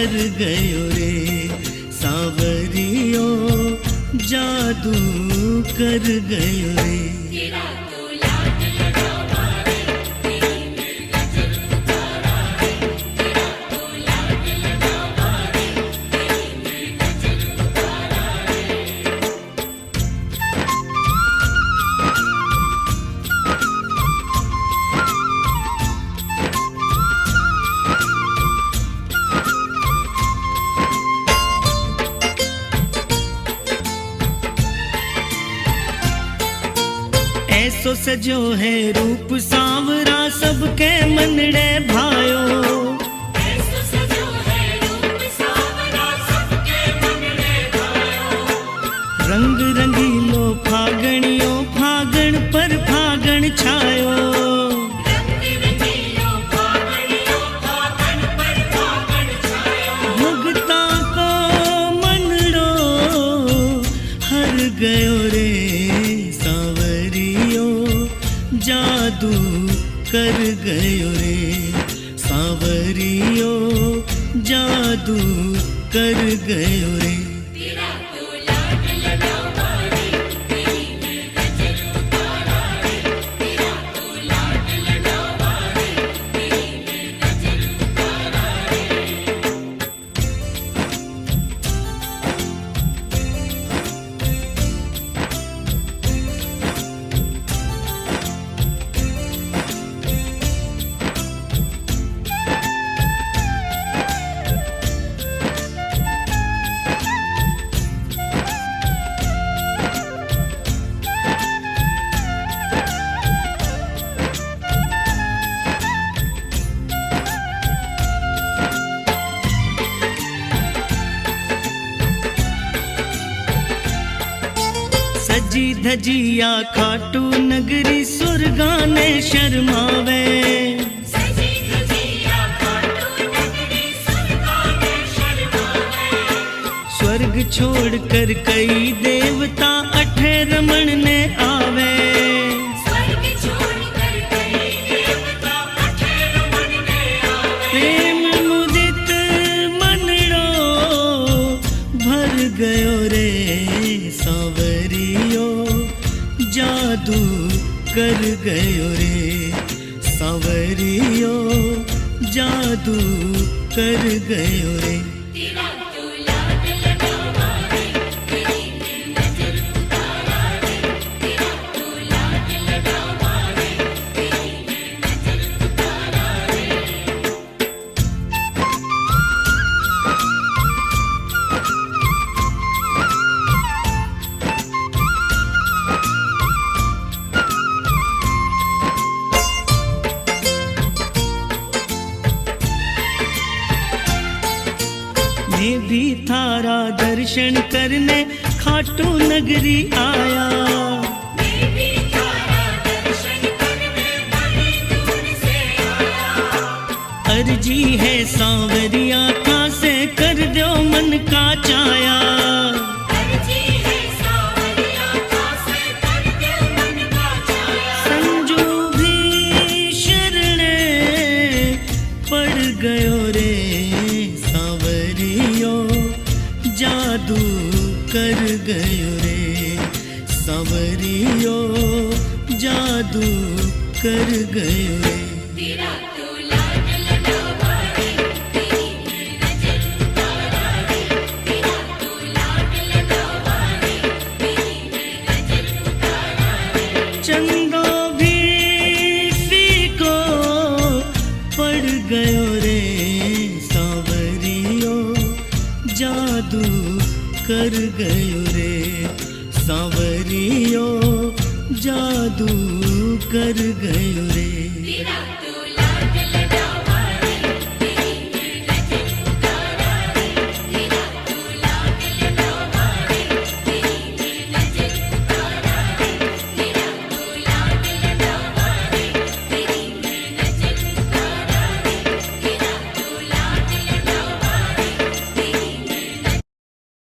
कर गयो रे सांवरियो जादू कर गयो रे। ऐसो सजो है रूप सांवरा सबके मनड़े भायो। ऐसो सजो है रूप सांवरा सबके मनड़े भायो। रंग रंगीलो फागणियो फागण पर फागण छायो। रंग रंगीलो फागणियो फागण पर फागण छायो। भगता को मनड़ो हर गयो रे जादू कर गयो रे सांवरियो जादू कर गयो रे। तेरा तो लाड लगावा रे तेरी मैं नजर उतारा रे। तेरा तो लाड लगावा रे तेरी मैं नजर उतारा रे। सजी धजिया खाटू नगरी सुरगाने शर्मावे। सजी धजिया खाटू नगरी सुरगाने शर्मावे। स्वर्ग छोड़ कर कई देवता अठे रमण ने आवे। स्वर्ग छोड़ कर कई देवता अठे रमण ने आवे। प्रेम मुदित मनड़ो भर गयो रे सांवरियो जादू कर गयो रे सांवरियो जादू कर गयो रे। तेरा तो लाड लगावा रे तेरी मैं नजर उतारा रे। तेरा तो लाड लगावा रे तेरी मैं नजर उतारा रे। मैं भी थारा दर्शन करने खाटू नगरी आया। मैं भी थारा दर्शन करने बड़ी दूर से आया। अर्जी है सांवरिया का से कर दो मन का चाया। अर्जी है सांवरिया का से कर दो मन का चाया। संजू भी शरणे पड़ गयो रे सांवरियो जादू कर गयो रे सांवरियो जादू कर गयो रे। तेरा तो लाड लगावा रे तेरी मैं नजर उतारा रे। तेरा तो लाड लगावा रे तेरी मैं नजर उतारा रे। चंदो भी फीको पड़ गयो रे सांवरियो जादू कर गयो रे सांवरियो जादू कर गयो रे।